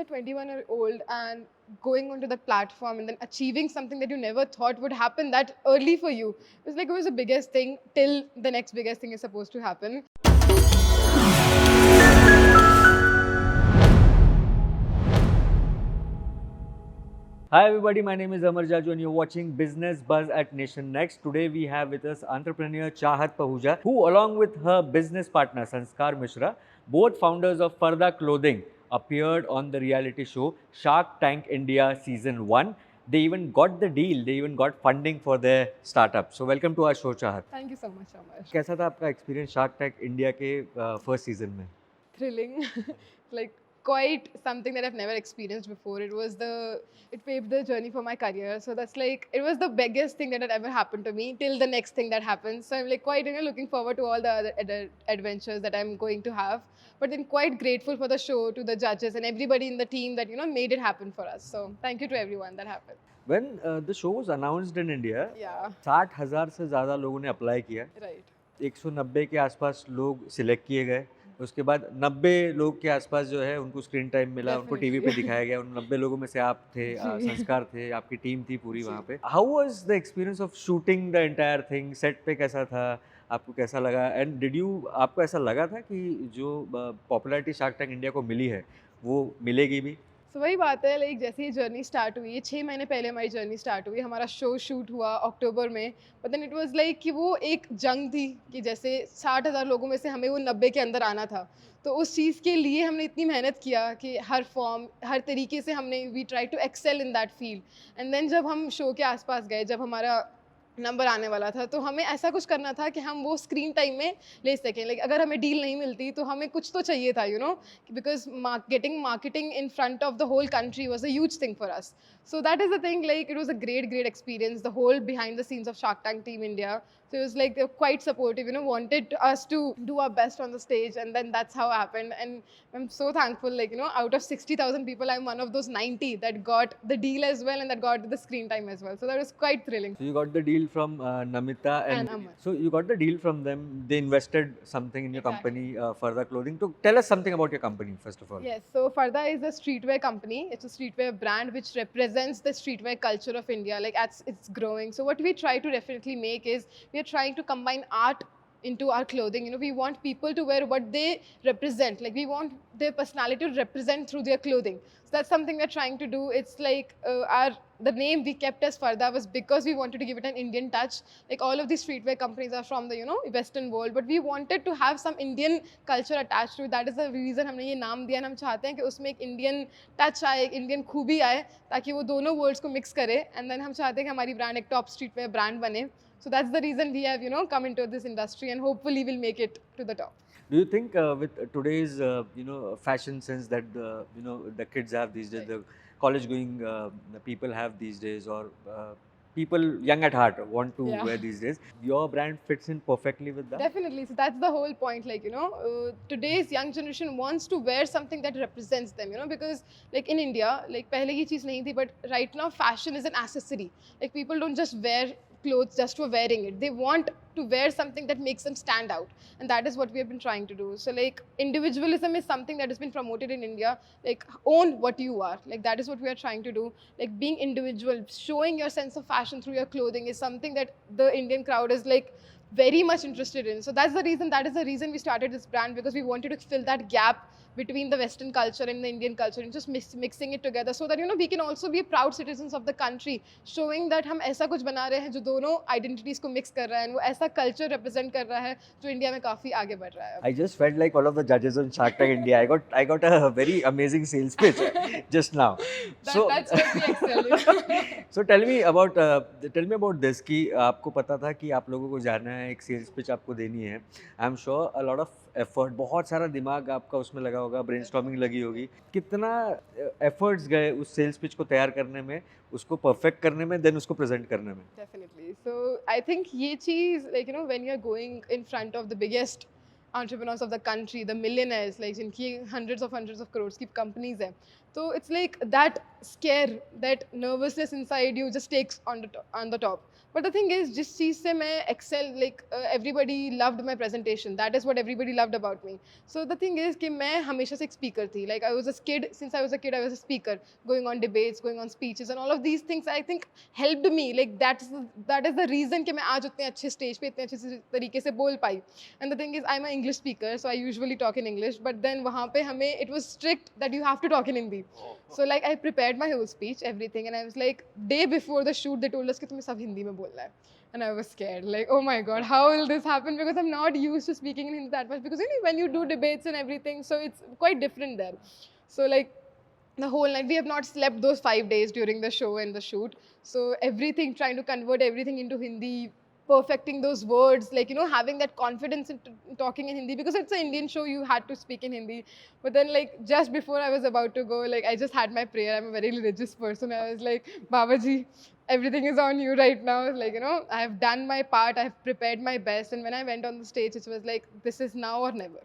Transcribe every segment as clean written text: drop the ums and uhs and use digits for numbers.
a 21-year-old and going onto the platform and then achieving something that you never thought would happen that early for you, it was the biggest thing till the next biggest thing is supposed to happen. Hi everybody, my name is Amar, Jajoo and you're watching Business Buzz at Nation Next. Today we have with us entrepreneur Chahat Pahuja, who along with her business partner Sanskar Mishra, both founders of Farda Clothing, appeared on the reality show Shark Tank India Season 1. They even got the deal, they even got funding for their startup. So welcome to our show, Chahat. Thank you so much, Amar. कैसा था आपका experience shark tank India के first season में? Thrilling. Like quite something that I've never experienced before. It paved the journey for my career. So that's like, it was the biggest thing that had ever happened to me till the next thing that happens. So I'm like quite looking forward to all the other adventures that I'm going to have. But then quite grateful for the show, to the judges and everybody in the team that, made it happen for us. So thank you to everyone that happened. When the show was announced in India, Yeah. 60,000 से ज़्यादा लोगों ने apply किया. Right. 190 के आसपास लोग select किए गए. उसके बाद 90 लोग के आसपास जो है उनको स्क्रीन टाइम मिला, उनको टीवी पे दिखाया गया. उन 90 लोगों में से आप थे, संस्कार थे, आपकी टीम थी पूरी वहाँ पे. How was the experience of shooting the entire thing? Set पे कैसा था, आपको कैसा लगा? एंड डिड यू, आपको ऐसा लगा था कि जो पॉपुलैरिटी शार्क टैंक इंडिया को मिली है वो मिलेगी भी? तो वही बात है, लाइक जैसे ये जर्नी स्टार्ट हुई, 6 महीने पहले हमारी जर्नी स्टार्ट हुई, हमारा शो शूट हुआ अक्टूबर में. But then it was like कि वो एक जंग थी कि जैसे 60,000 लोगों में से हमें वो 90 के अंदर आना था. तो उस चीज़ के लिए हमने इतनी मेहनत किया कि हर फॉर्म, हर तरीके से हमने we try to excel in that field. And then जब हम शो के आसपास गए, जब हमारा नंबर आने वाला था, तो हमें ऐसा कुछ करना था कि हम वो स्क्रीन टाइम में ले सकें. लाइक अगर हमें डील नहीं मिलती तो हमें कुछ तो चाहिए था, because getting marketing in front of the whole country was a huge thing for us. So that is the thing, like it was a great experience, the whole behind the scenes of Shark Tank team India. So it was like they were quite supportive, wanted us to do our best on the stage, and then that's how it happened. And I'm so thankful, like out of 60,000 people, I'm one of those 90 that got the deal as well and that got the screen time as well. So that was quite thrilling. So you got the deal from Namita and Amar. So you got the deal from them. They invested something in your company, Farda Clothing. So tell us something about your company first of all. Yes, so Farda is a streetwear company. It's a streetwear brand which represents the streetwear culture of India. Like it's growing. So what we try to definitely make is we are trying to combine art into our clothing. We want people to wear what they represent. Like we want their personality to represent through their clothing. So that's something we're trying to do. It's like the name we kept as Farda was because we wanted to give it an Indian touch. Like all of these streetwear companies are from the Western world, but we wanted to have some Indian culture attached to it. That is the reason हमने ये नाम दिया. हम चाहते हैं कि उसमें एक Indian touch आए, एक Indian खूबी आए, ताकि वो दोनों worlds को mix करे. And then हम चाहते हैं कि हमारी brand एक top streetwear brand बने. So that's the reason we have, come into this industry and hopefully we'll make it to the top. Do you think with today's, fashion sense that the kids have these days, the college-going people have these days, or people young at heart want to wear these days, your brand fits in perfectly with that? Definitely. So that's the whole point. Like, today's young generation wants to wear something that represents them, because like in India, like pehle ye cheez nahi thi, but right now fashion is an accessory. Like people don't just wear clothes just for wearing it. They want to wear something that makes them stand out, and that is what we have been trying to do. So like individualism is something that has been promoted in India. Like own what you are. Like that is what we are trying to do. Like being individual, showing your sense of fashion through your clothing is something that the Indian crowd is like very much interested in. So that is the reason we started this brand, because we wanted to fill that gap between the Western culture and the Indian culture and just mixing it together, so that we can also be proud citizens of the country, showing that हम ऐसा कुछ बना रहे हैं जो दोनों identities को mix कर रहा है, वो ऐसा culture represent कर रहा है जो इंडिया में काफी आगे बढ़ रहा है. I just felt like one of the judges on Shark Tank India. I got a very amazing sales pitch just now. That's what we excel in. So tell me about this कि आपको पता था कि आप लोगों को जाना है, एक सेल्स पिच आपको देनी है. I am sure a lot of effort, बहुत सारा दिमाग आपका उसमें लगा होगा, ब्रेनस्टॉर्मिंग लगी होगी. कितना एफर्ट्स गए उस सेल्स पिच को तैयार करने में, उसको परफेक्ट करने में, देन उसको प्रेजेंट करने में? Definitely. So I think ये चीज़, like when you're going in front of the biggest entrepreneurs of the country, the millionaires, like जिनकी hundreds of crores की companies हैं. So it's like that scare, that nervousness inside you just takes on the top. But the thing is, जिस चीज़ से मैं excel, like everybody loved my presentation. That is what everybody loved about me. So the thing is कि मैं हमेशा से एक speaker थी. Like I was a kid, since I was a kid, I was a speaker, going on debates, going on speeches, and all of these things I think helped me. Like that is the reason कि मैं आज उतने अच्छे stage पे इतने अच्छे तरीके से बोल पाई. And the thing is, I'm an English speaker, so I usually talk in English. But then वहाँ पे हमें it was strict that you have to talk in Hindi. So like I prepared my whole speech, everything, and I was like, day before the shoot, they told us कि तुम्हें सब हिंदी में बोलना है. And I was scared, like, oh my God, how will this happen? Because I'm not used to speaking in Hindi that much. Because you know, when you do debates and everything, so it's quite different there. So like the whole night, we have not slept those 5 days during the show and the shoot. So everything, trying to convert everything into Hindi, perfecting those words, like, you know, having that confidence in talking in Hindi, because it's an Indian show, you had to speak in Hindi. But then like just before I was about to go, like I just had my prayer. I'm a very religious person. I was like, Babaji, everything is on you right now. Like, you know, I have done my part, I have prepared my best. And when I went on the stage, it was like, this is now or never.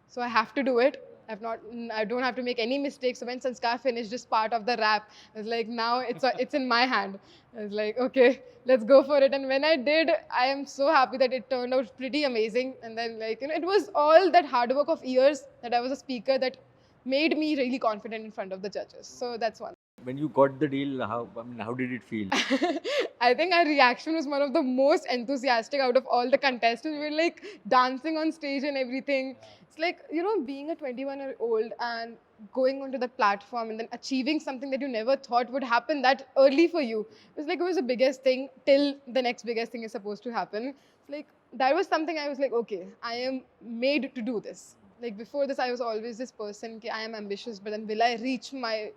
So I have to do it. I don't have to make any mistakes. So when Sanskar finished this part of the rap, I was like, now it's in my hand. I was like, okay, let's go for it. And when I did, I am so happy that it turned out pretty amazing. And then like, you know, it was all that hard work of years that I was a speaker that made me really confident in front of the judges. So that's one. When you got the deal, how did it feel? I think our reaction was one of the most enthusiastic out of all the contestants. We were like dancing on stage and everything. It's like, you know, being a 21-year-old and going onto the platform and then achieving something that you never thought would happen that early for you. It was the biggest thing till the next biggest thing is supposed to happen. It's like, that was something I was like, okay, I am made to do this. Like before this, I was always this person, I am ambitious, but then will I reach my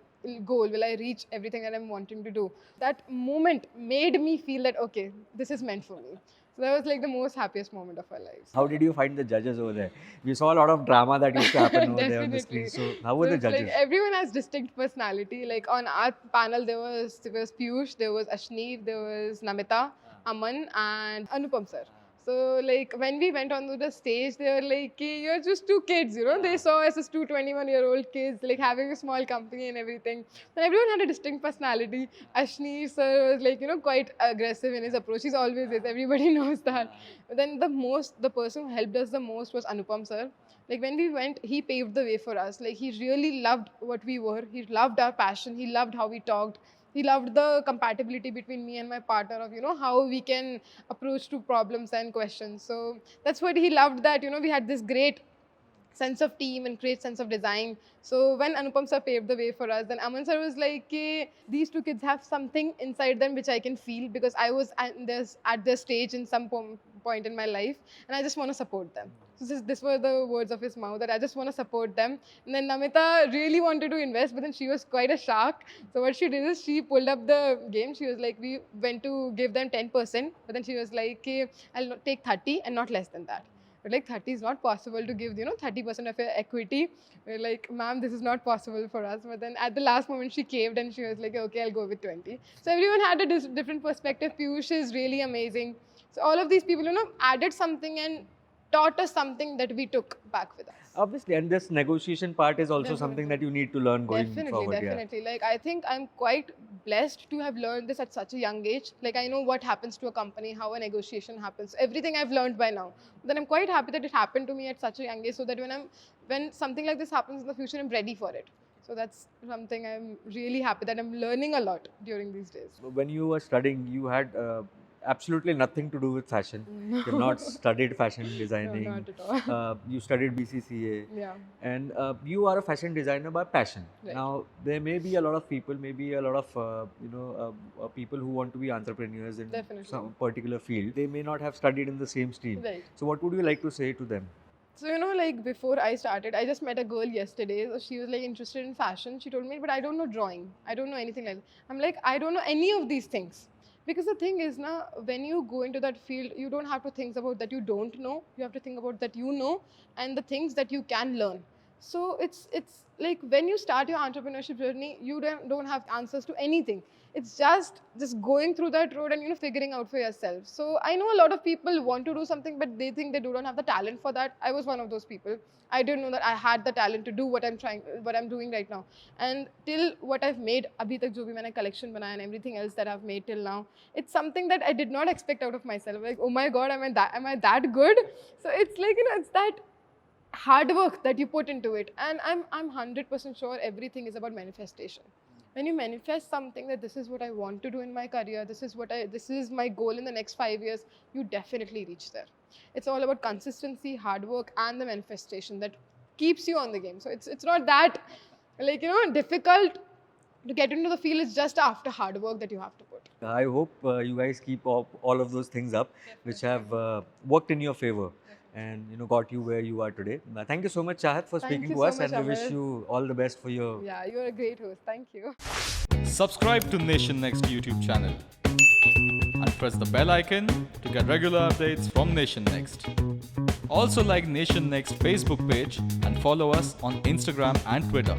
goal? Will I reach everything that I'm wanting to do? That moment made me feel that, okay, this is meant for me. So that was like the most happiest moment of our lives. How did you find the judges over there? We saw a lot of drama that used to happen over there on the screen. So how were the it's like judges? everyone has distinct personality. Like on our panel, there was Piyush, there was Ashneer, there was Namita, Aman, and Anupam sir. So like when we went onto the stage, they were like, you're just two kids, you know. They saw us as two 21-year-old kids, like having a small company and everything. And everyone had a distinct personality. Ashneer sir was like, you know, quite aggressive in his approach. He's always is. Everybody knows that. But then the person who helped us the most was Anupam sir. Like when we went, he paved the way for us. Like he really loved what we were. He loved our passion. He loved how we talked. He loved the compatibility between me and my partner of, you know, how we can approach to problems and questions. So that's what he loved, that, you know, we had this great sense of team and great sense of design. So when Anupam sir paved the way for us, then Aman sir was like, these two kids have something inside them which I can feel, because I was at this stage in some point in my life, and I just want to support them. So this were the words of his mouth, that I just want to support them. And then Namita really wanted to invest, but then she was quite a shark. So what she did is she pulled up the game. She was like, we went to give them 10%, but then she was like, I'll take 30 and not less than that. But like 30 is not possible to give, you know, 30% of your equity. We're like, ma'am, this is not possible for us. But then at the last moment, she caved and she was like, okay, I'll go with 20. So everyone had a different perspective. Piyush is really amazing. So all of these people, you know, added something and taught us something that we took back with us. Obviously, and this negotiation part is also something that you need to learn going forward. Definitely. Like I think I'm quite blessed to have learned this at such a young age. Like I know what happens to a company, how a negotiation happens. Everything I've learned by now. Then I'm quite happy that it happened to me at such a young age, so that when something like this happens in the future, I'm ready for it. So that's something I'm really happy that I'm learning a lot during these days. When you were studying, you had absolutely nothing to do with fashion. No. You've not studied fashion designing. No, not at all. You studied BCCA. Yeah. And you are a fashion designer by passion. Right. Now, there may be a lot of people, maybe a lot of people who want to be entrepreneurs in Definitely. some particular field. They may not have studied in the same stream. Right. So what would you like to say to them? So, you know, like before I started, I just met a girl yesterday. So she was like interested in fashion. She told me, but I don't know drawing. I don't know anything like that. I'm like, I don't know any of these things. Because the thing is, when you go into that field, you don't have to think about that you don't know. You have to think about that you know and the things that you can learn. So it's like when you start your entrepreneurship journey, you don't have answers to anything. It's just going through that road and figuring out for yourself. So I know a lot of people want to do something, but they think they don't have the talent for that. I was one of those people. I didn't know that I had the talent to do what I'm doing right now. And till what I've made abhi tak, jo bhi maine collection banaya and everything else that I've made till now, it's something that I did not expect out of myself. Like, oh my god, am I that good? So it's like, it's that hard work that you put into it. And I'm 100% sure everything is about manifestation. When you manifest something that this is what I want to do in my career, this is my goal in the next 5 years, you definitely reach there. It's all about consistency, hard work, and the manifestation that keeps you on the game. So it's not that like difficult to get into the field. It's just after hard work that you have to put. I hope you guys keep all of those things up, which have worked in your favor and got you where you are today. Thank you so much, Chahat, for Thank speaking you to so us, much, and we wish Amar. you all the best for your. Yeah, you're a great host. Thank you. Subscribe to Nation Next YouTube channel and press the bell icon to get regular updates from Nation Next. Also like Nation Next Facebook page and follow us on Instagram and Twitter.